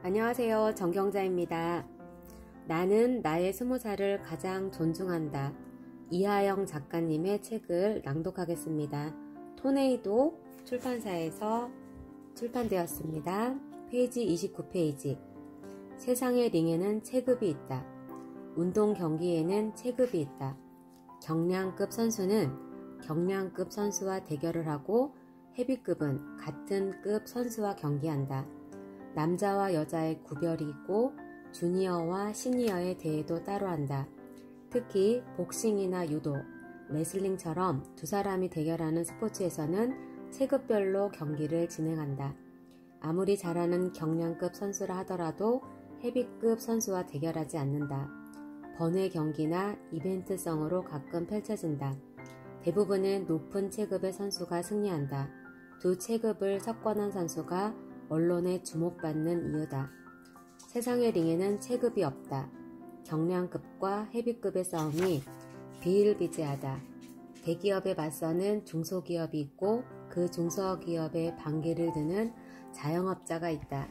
안녕하세요. 정경자입니다. 나는 나의 20살을 가장 존중한다. 이하영 작가님의 책을 낭독하겠습니다. 토네이도 출판사에서 출판되었습니다. 페이지 29페이지. 세상의 링에는 체급이 있다. 운동 경기에는 체급이 있다. 경량급 선수는 경량급 선수와 대결을 하고 헤비급은 같은 급 선수와 경기한다. 남자와 여자의 구별이 있고 주니어와 시니어의 대회도 따로 한다. 특히 복싱이나 유도, 레슬링처럼 두 사람이 대결하는 스포츠에서는 체급별로 경기를 진행한다. 아무리 잘하는 경량급 선수라 하더라도 헤비급 선수와 대결하지 않는다. 번외 경기나 이벤트성으로 가끔 펼쳐진다. 대부분은 높은 체급의 선수가 승리한다. 두 체급을 섞어난 선수가 언론에 주목받는 이유다. 세상의 링에는 체급이 없다. 경량급과 헤비급의 싸움이 비일비재하다. 대기업에 맞서는 중소기업이 있고 그 중소기업의 반기를 드는 자영업자가 있다.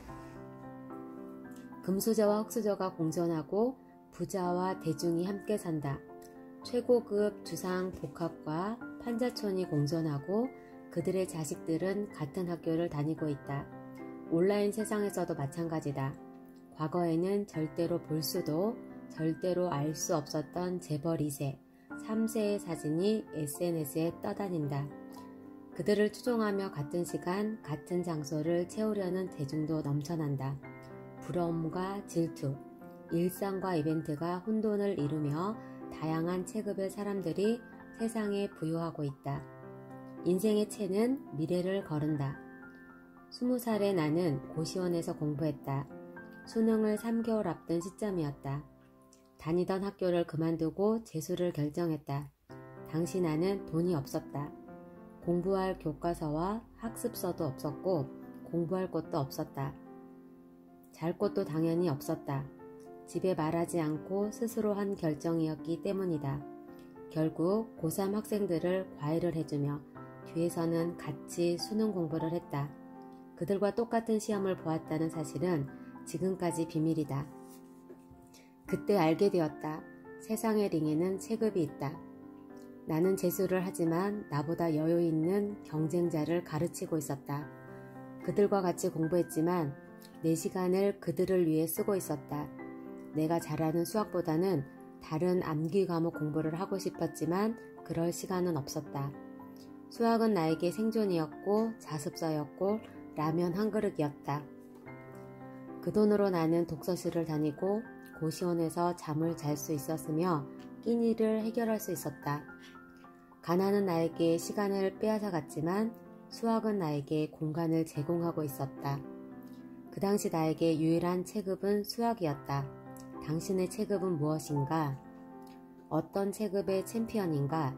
금수저와 흙수저가 공존하고 부자와 대중이 함께 산다. 최고급 주상 복합과 판자촌이 공존하고 그들의 자식들은 같은 학교를 다니고 있다. 온라인 세상에서도 마찬가지다. 과거에는 절대로 볼 수도 절대로 알 수 없었던 재벌 2세, 3세의 사진이 SNS에 떠다닌다. 그들을 추종하며 같은 시간, 같은 장소를 채우려는 대중도 넘쳐난다. 부러움과 질투, 일상과 이벤트가 혼돈을 이루며 다양한 체급의 사람들이 세상에 부유하고 있다. 인생의 채는 미래를 거른다. 20살의 나는 고시원에서 공부했다. 수능을 3개월 앞둔 시점이었다. 다니던 학교를 그만두고 재수를 결정했다. 당시 나는 돈이 없었다. 공부할 교과서와 학습서도 없었고 공부할 곳도 없었다. 잘 곳도 당연히 없었다. 집에 말하지 않고 스스로 한 결정이었기 때문이다. 결국 고3 학생들을 과외를 해주며 뒤에서는 같이 수능 공부를 했다. 그들과 똑같은 시험을 보았다는 사실은 지금까지 비밀이다. 그때 알게 되었다. 세상의 링에는 체급이 있다. 나는 재수를 하지만 나보다 여유 있는 경쟁자를 가르치고 있었다. 그들과 같이 공부했지만 내 시간을 그들을 위해 쓰고 있었다. 내가 잘하는 수학보다는 다른 암기 과목 공부를 하고 싶었지만 그럴 시간은 없었다. 수학은 나에게 생존이었고 자습서였고 라면 한 그릇이었다. 그 돈으로 나는 독서실을 다니고 고시원에서 잠을 잘 수 있었으며 끼니를 해결할 수 있었다. 가난은 나에게 시간을 빼앗아 갔지만 수학은 나에게 공간을 제공하고 있었다. 그 당시 나에게 유일한 체급은 수학이었다. 당신의 체급은 무엇인가? 어떤 체급의 챔피언인가?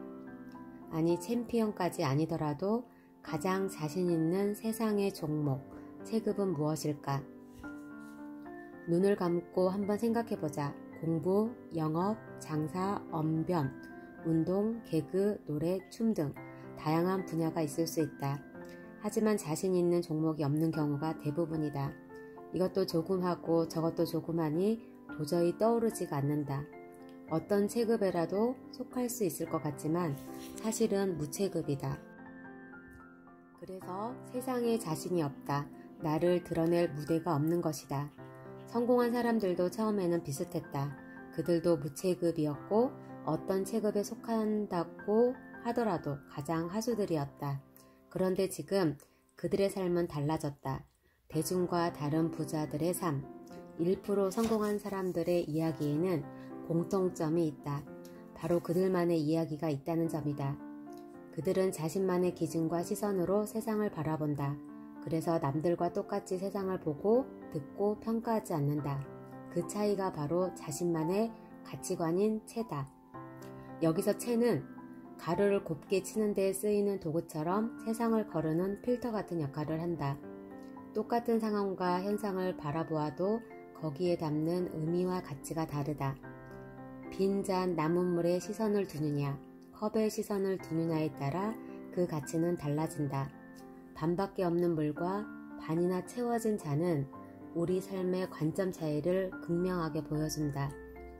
아니, 챔피언까지 아니더라도 가장 자신 있는 세상의 종목, 체급은 무엇일까? 눈을 감고 한번 생각해보자. 공부, 영업, 장사, 언변, 운동, 개그, 노래, 춤 등 다양한 분야가 있을 수 있다. 하지만 자신 있는 종목이 없는 경우가 대부분이다. 이것도 조금 하고 저것도 조금 하니 도저히 떠오르지가 않는다. 어떤 체급에라도 속할 수 있을 것 같지만 사실은 무체급이다. 그래서 세상에 자신이 없다. 나를 드러낼 무대가 없는 것이다. 성공한 사람들도 처음에는 비슷했다. 그들도 무체급이었고 어떤 체급에 속한다고 하더라도 가장 하수들이었다. 그런데 지금 그들의 삶은 달라졌다. 대중과 다른 부자들의 삶, 1% 성공한 사람들의 이야기에는 공통점이 있다. 바로 그들만의 이야기가 있다는 점이다. 그들은 자신만의 기준과 시선으로 세상을 바라본다. 그래서 남들과 똑같이 세상을 보고 듣고 평가하지 않는다. 그 차이가 바로 자신만의 가치관인 채다. 여기서 채는 가루를 곱게 치는 데 쓰이는 도구처럼 세상을 거르는 필터 같은 역할을 한다. 똑같은 상황과 현상을 바라보아도 거기에 담는 의미와 가치가 다르다. 빈잔 나무물에 시선을 두느냐, 컵에 시선을 두느냐에 따라 그 가치는 달라진다. 반밖에 없는 물과 반이나 채워진 잔은 우리 삶의 관점 차이를 극명하게 보여준다.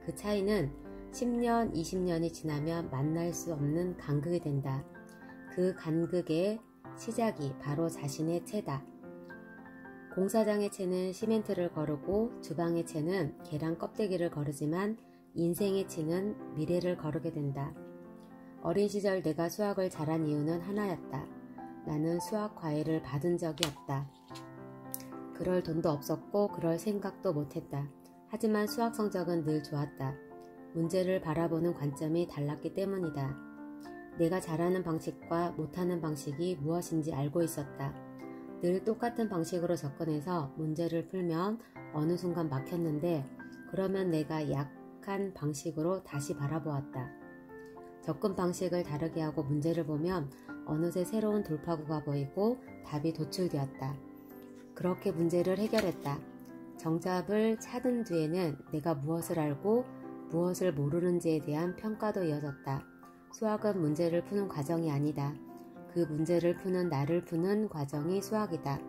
그 차이는 10년, 20년이 지나면 만날 수 없는 간극이 된다. 그 간극의 시작이 바로 자신의 채다. 공사장의 채는 시멘트를 거르고 주방의 채는 계란 껍데기를 거르지만 인생의 채는 미래를 거르게 된다. 어린 시절 내가 수학을 잘한 이유는 하나였다. 나는 수학 과외를 받은 적이 없다. 그럴 돈도 없었고 그럴 생각도 못했다. 하지만 수학 성적은 늘 좋았다. 문제를 바라보는 관점이 달랐기 때문이다. 내가 잘하는 방식과 못하는 방식이 무엇인지 알고 있었다. 늘 똑같은 방식으로 접근해서 문제를 풀면 어느 순간 막혔는데 그러면 내가 약한 방식으로 다시 바라보았다. 접근 방식을 다르게 하고 문제를 보면 어느새 새로운 돌파구가 보이고 답이 도출되었다. 그렇게 문제를 해결했다. 정답을 찾은 뒤에는 내가 무엇을 알고 무엇을 모르는지에 대한 평가도 이어졌다. 수학은 문제를 푸는 과정이 아니다. 그 문제를 푸는 나를 푸는 과정이 수학이다.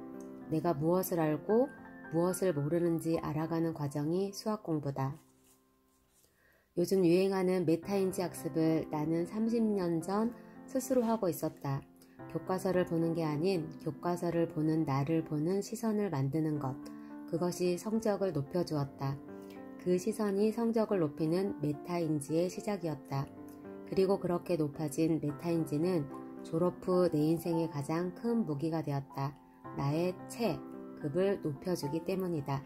내가 무엇을 알고 무엇을 모르는지 알아가는 과정이 수학 공부다. 요즘 유행하는 메타인지 학습을 나는 30년 전 스스로 하고 있었다. 교과서를 보는 게 아닌 교과서를 보는 나를 보는 시선을 만드는 것. 그것이 성적을 높여주었다. 그 시선이 성적을 높이는 메타인지의 시작이었다. 그리고 그렇게 높아진 메타인지는 졸업 후 내 인생의 가장 큰 무기가 되었다. 나의 체급을 높여주기 때문이다.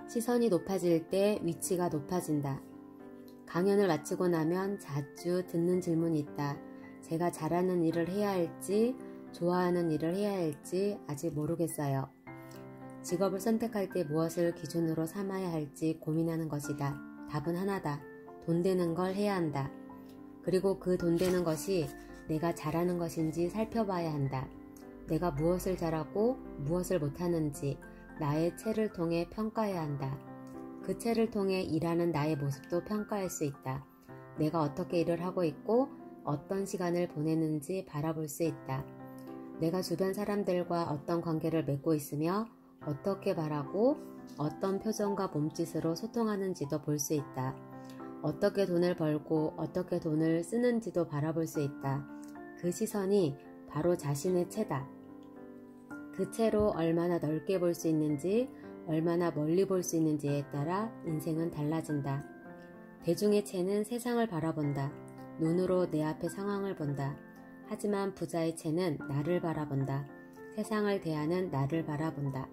시선이 높아질 때 위치가 높아진다. 강연을 마치고 나면 자주 듣는 질문이 있다. 제가 잘하는 일을 해야 할지, 좋아하는 일을 해야 할지 아직 모르겠어요. 직업을 선택할 때 무엇을 기준으로 삼아야 할지 고민하는 것이다. 답은 하나다. 돈 되는 걸 해야 한다. 그리고 그 돈 되는 것이 내가 잘하는 것인지 살펴봐야 한다. 내가 무엇을 잘하고 무엇을 못하는지 나의 체를 통해 평가해야 한다. 그 체를 통해 일하는 나의 모습도 평가할 수 있다. 내가 어떻게 일을 하고 있고 어떤 시간을 보내는지 바라볼 수 있다. 내가 주변 사람들과 어떤 관계를 맺고 있으며 어떻게 말하고 어떤 표정과 몸짓으로 소통하는지도 볼 수 있다. 어떻게 돈을 벌고 어떻게 돈을 쓰는지도 바라볼 수 있다. 그 시선이 바로 자신의 체다. 그 채로 얼마나 넓게 볼 수 있는지, 얼마나 멀리 볼 수 있는지에 따라 인생은 달라진다. 대중의 채는 세상을 바라본다. 눈으로 내 앞의 상황을 본다. 하지만 부자의 채는 나를 바라본다. 세상을 대하는 나를 바라본다.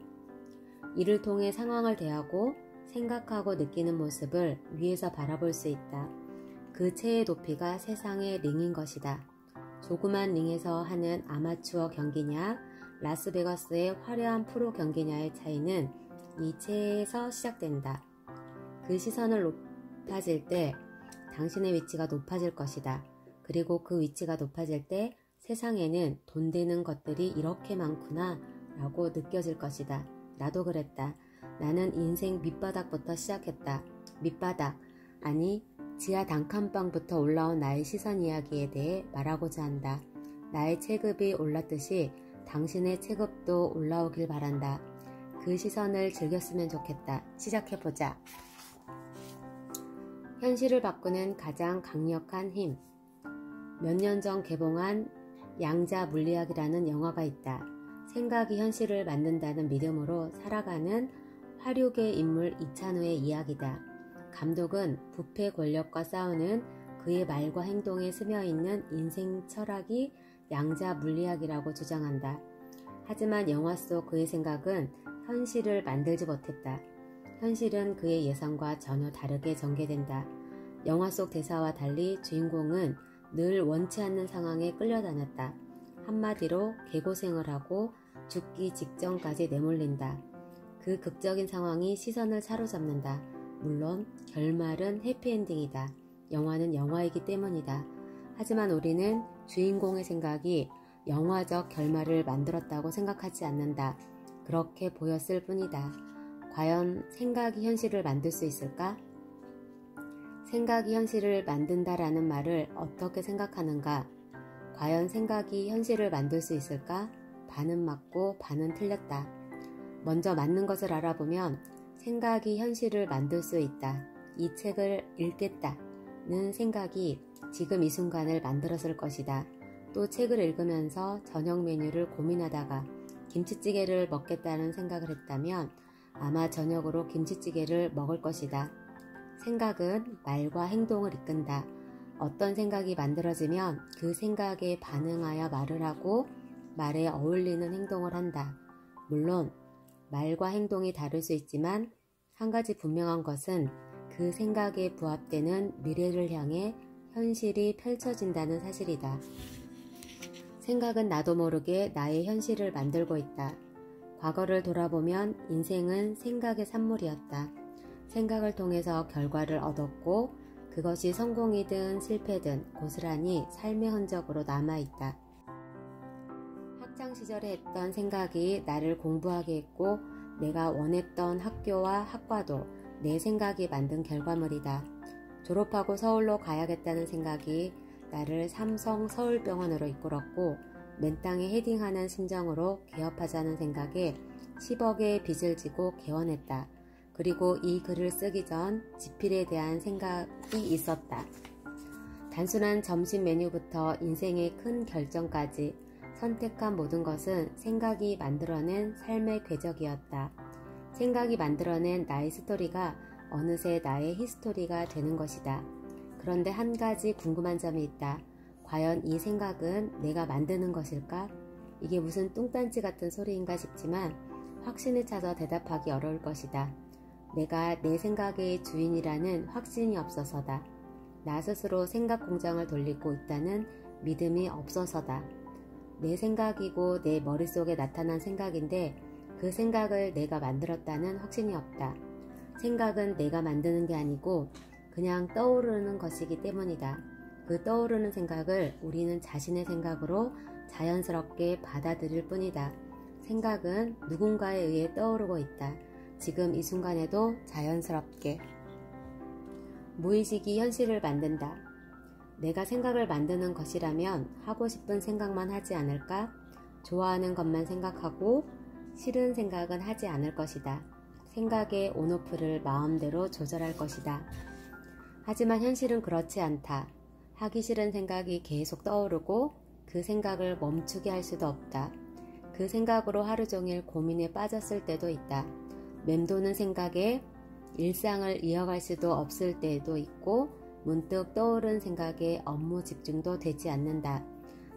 이를 통해 상황을 대하고 생각하고 느끼는 모습을 위에서 바라볼 수 있다. 그 채의 높이가 세상의 링인 것이다. 조그만 링에서 하는 아마추어 경기냐, 라스베가스의 화려한 프로 경기냐의 차이는 이 채에서 시작된다. 그 시선을 높아질 때 당신의 위치가 높아질 것이다. 그리고 그 위치가 높아질 때 세상에는 돈 되는 것들이 이렇게 많구나 라고 느껴질 것이다. 나도 그랬다. 나는 인생 밑바닥부터 시작했다. 밑바닥, 아니 지하 단칸방부터 올라온 나의 시선 이야기에 대해 말하고자 한다. 나의 체급이 올랐듯이 당신의 체급도 올라오길 바란다. 그 시선을 즐겼으면 좋겠다. 시작해보자. 현실을 바꾸는 가장 강력한 힘. 몇 년 전 개봉한 양자 물리학이라는 영화가 있다. 생각이 현실을 만든다는 믿음으로 살아가는 화류계 인물 이찬우의 이야기다. 감독은 부패 권력과 싸우는 그의 말과 행동에 스며있는 인생 철학이 양자 물리학이라고 주장한다. 하지만 영화 속 그의 생각은 현실을 만들지 못했다. 현실은 그의 예상과 전혀 다르게 전개된다. 영화 속 대사와 달리 주인공은 늘 원치 않는 상황에 끌려다녔다. 한마디로 개고생을 하고 죽기 직전까지 내몰린다. 그 극적인 상황이 시선을 사로잡는다. 물론 결말은 해피엔딩이다. 영화는 영화이기 때문이다. 하지만 우리는 주인공의 생각이 영화적 결말을 만들었다고 생각하지 않는다. 그렇게 보였을 뿐이다. 과연 생각이 현실을 만들 수 있을까? 생각이 현실을 만든다라는 말을 어떻게 생각하는가? 과연 생각이 현실을 만들 수 있을까? 반은 맞고 반은 틀렸다. 먼저 맞는 것을 알아보면 생각이 현실을 만들 수 있다. 이 책을 읽겠다는 생각이 지금 이 순간을 만들었을 것이다. 또 책을 읽으면서 저녁 메뉴를 고민하다가 김치찌개를 먹겠다는 생각을 했다면 아마 저녁으로 김치찌개를 먹을 것이다. 생각은 말과 행동을 이끈다. 어떤 생각이 만들어지면 그 생각에 반응하여 말을 하고 말에 어울리는 행동을 한다. 물론 말과 행동이 다를 수 있지만 한 가지 분명한 것은 그 생각에 부합되는 미래를 향해 현실이 펼쳐진다는 사실이다. 생각은 나도 모르게 나의 현실을 만들고 있다. 과거를 돌아보면 인생은 생각의 산물이었다. 생각을 통해서 결과를 얻었고 그것이 성공이든 실패든 고스란히 삶의 흔적으로 남아있다. 학창시절에 했던 생각이 나를 공부하게 했고 내가 원했던 학교와 학과도 내 생각이 만든 결과물이다. 졸업하고 서울로 가야겠다는 생각이 나를 삼성 서울병원으로 이끌었고 맨땅에 헤딩하는 심정으로 개업하자는 생각에 10억의 빚을 지고 개원했다. 그리고 이 글을 쓰기 전 지필에 대한 생각이 있었다. 단순한 점심 메뉴부터 인생의 큰 결정까지 선택한 모든 것은 생각이 만들어낸 삶의 궤적이었다. 생각이 만들어낸 나의 스토리가 어느새 나의 히스토리가 되는 것이다. 그런데 한 가지 궁금한 점이 있다. 과연 이 생각은 내가 만드는 것일까? 이게 무슨 뚱딴지 같은 소리인가 싶지만 확신을 찾아 대답하기 어려울 것이다. 내가 내 생각의 주인이라는 확신이 없어서다. 나 스스로 생각 공장을 돌리고 있다는 믿음이 없어서다. 내 생각이고 내 머릿속에 나타난 생각인데 그 생각을 내가 만들었다는 확신이 없다. 생각은 내가 만드는 게 아니고 그냥 떠오르는 것이기 때문이다. 그 떠오르는 생각을 우리는 자신의 생각으로 자연스럽게 받아들일 뿐이다. 생각은 누군가에 의해 떠오르고 있다. 지금 이 순간에도 자연스럽게. 무의식이 현실을 만든다. 내가 생각을 만드는 것이라면 하고 싶은 생각만 하지 않을까? 좋아하는 것만 생각하고 싫은 생각은 하지 않을 것이다. 생각의 온오프를 마음대로 조절할 것이다. 하지만 현실은 그렇지 않다. 하기 싫은 생각이 계속 떠오르고 그 생각을 멈추게 할 수도 없다. 그 생각으로 하루 종일 고민에 빠졌을 때도 있다. 맴도는 생각에 일상을 이어갈 수도 없을 때도 있고 문득 떠오른 생각에 업무 집중도 되지 않는다.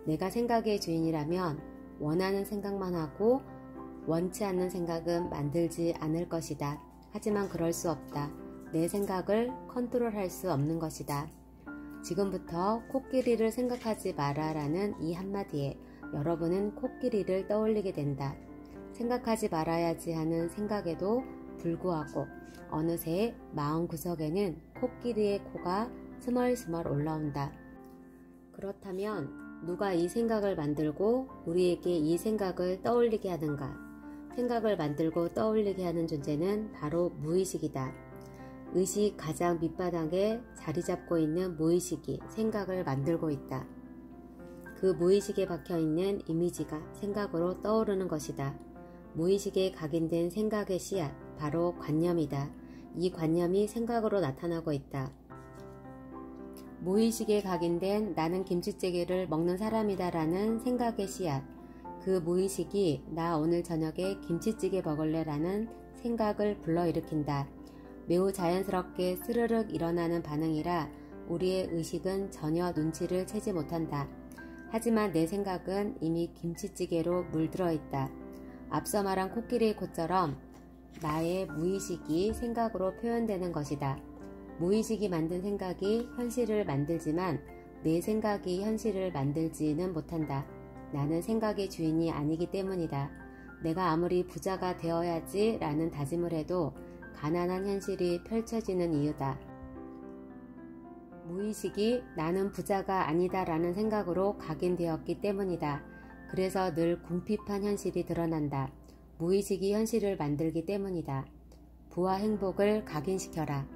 내가 생각의 주인이라면 원하는 생각만 하고 원치 않는 생각은 만들지 않을 것이다. 하지만 그럴 수 없다. 내 생각을 컨트롤할 수 없는 것이다. 지금부터 코끼리를 생각하지 마라 라는 이 한마디에 여러분은 코끼리를 떠올리게 된다. 생각하지 말아야지 하는 생각에도 불구하고 어느새 마음구석에는 코끼리의 코가 스멀스멀 올라온다. 그렇다면 누가 이 생각을 만들고 우리에게 이 생각을 떠올리게 하는가? 생각을 만들고 떠올리게 하는 존재는 바로 무의식이다. 의식 가장 밑바닥에 자리 잡고 있는 무의식이 생각을 만들고 있다. 그 무의식에 박혀있는 이미지가 생각으로 떠오르는 것이다. 무의식에 각인된 생각의 씨앗, 바로 관념이다. 이 관념이 생각으로 나타나고 있다. 무의식에 각인된 나는 김치찌개를 먹는 사람이다 라는 생각의 씨앗, 그 무의식이 나 오늘 저녁에 김치찌개 먹을래 라는 생각을 불러일으킨다. 매우 자연스럽게 스르륵 일어나는 반응이라 우리의 의식은 전혀 눈치를 채지 못한다. 하지만 내 생각은 이미 김치찌개로 물들어 있다. 앞서 말한 코끼리의 코처럼 나의 무의식이 생각으로 표현되는 것이다. 무의식이 만든 생각이 현실을 만들지만 내 생각이 현실을 만들지는 못한다. 나는 생각의 주인이 아니기 때문이다. 내가 아무리 부자가 되어야지 라는 다짐을 해도 가난한 현실이 펼쳐지는 이유다. 무의식이 나는 부자가 아니다 라는 생각으로 각인되었기 때문이다. 그래서 늘 궁핍한 현실이 드러난다. 무의식이 현실을 만들기 때문이다. 부와 행복을 각인시켜라.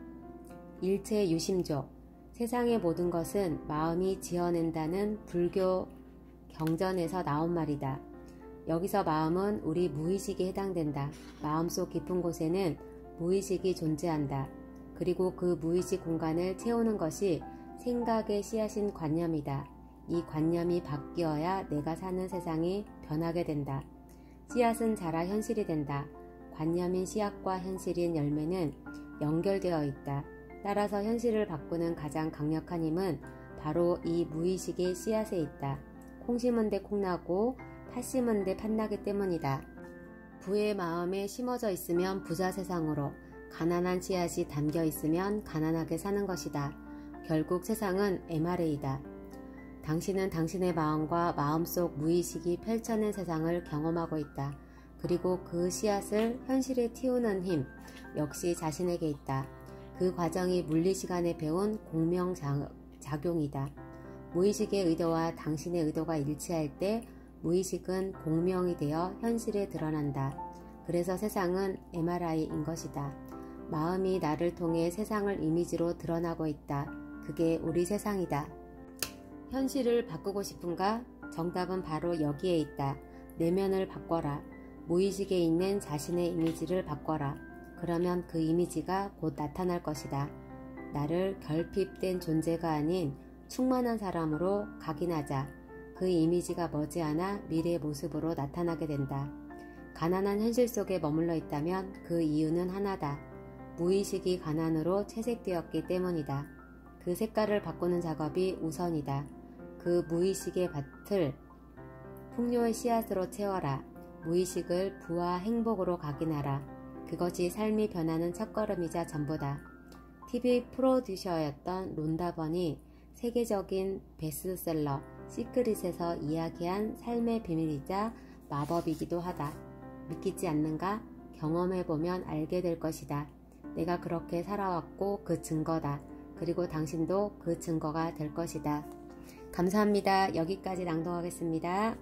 일체 유심조. 세상의 모든 것은 마음이 지어낸다는 불교 경전에서 나온 말이다. 여기서 마음은 우리 무의식에 해당된다. 마음속 깊은 곳에는 무의식이 존재한다. 그리고 그 무의식 공간을 채우는 것이 생각의 씨앗인 관념이다. 이 관념이 바뀌어야 내가 사는 세상이 변하게 된다. 씨앗은 자라 현실이 된다. 관념인 씨앗과 현실인 열매는 연결되어 있다. 따라서 현실을 바꾸는 가장 강력한 힘은 바로 이 무의식의 씨앗에 있다. 콩 심은 데 콩나고 팥 심은 데 팥나기 때문이다. 부의 마음에 심어져 있으면 부자 세상으로, 가난한 씨앗이 담겨 있으면 가난하게 사는 것이다. 결국 세상은 MRA다. 당신은 당신의 마음과 마음속 무의식이 펼쳐낸 세상을 경험하고 있다. 그리고 그 씨앗을 현실에 틔우는 힘 역시 자신에게 있다. 그 과정이 물리시간에 배운 공명작용이다. 무의식의 의도와 당신의 의도가 일치할 때 무의식은 공명이 되어 현실에 드러난다. 그래서 세상은 MRI인 것이다. 마음이 나를 통해 세상을 이미지로 드러나고 있다. 그게 우리 세상이다. 현실을 바꾸고 싶은가? 정답은 바로 여기에 있다. 내면을 바꿔라. 무의식에 있는 자신의 이미지를 바꿔라. 그러면 그 이미지가 곧 나타날 것이다. 나를 결핍된 존재가 아닌 충만한 사람으로 각인하자. 그 이미지가 머지않아 미래의 모습으로 나타나게 된다. 가난한 현실 속에 머물러 있다면 그 이유는 하나다. 무의식이 가난으로 채색되었기 때문이다. 그 색깔을 바꾸는 작업이 우선이다. 그 무의식의 밭을 풍요의 씨앗으로 채워라. 무의식을 부와 행복으로 각인하라. 그것이 삶이 변하는 첫걸음이자 전부다. TV 프로듀서였던 론다 번이 세계적인 베스트셀러 시크릿에서 이야기한 삶의 비밀이자 마법이기도 하다. 믿기지 않는가? 경험해보면 알게 될 것이다. 내가 그렇게 살아왔고 그 증거다. 그리고 당신도 그 증거가 될 것이다. 감사합니다. 여기까지 낭독하겠습니다.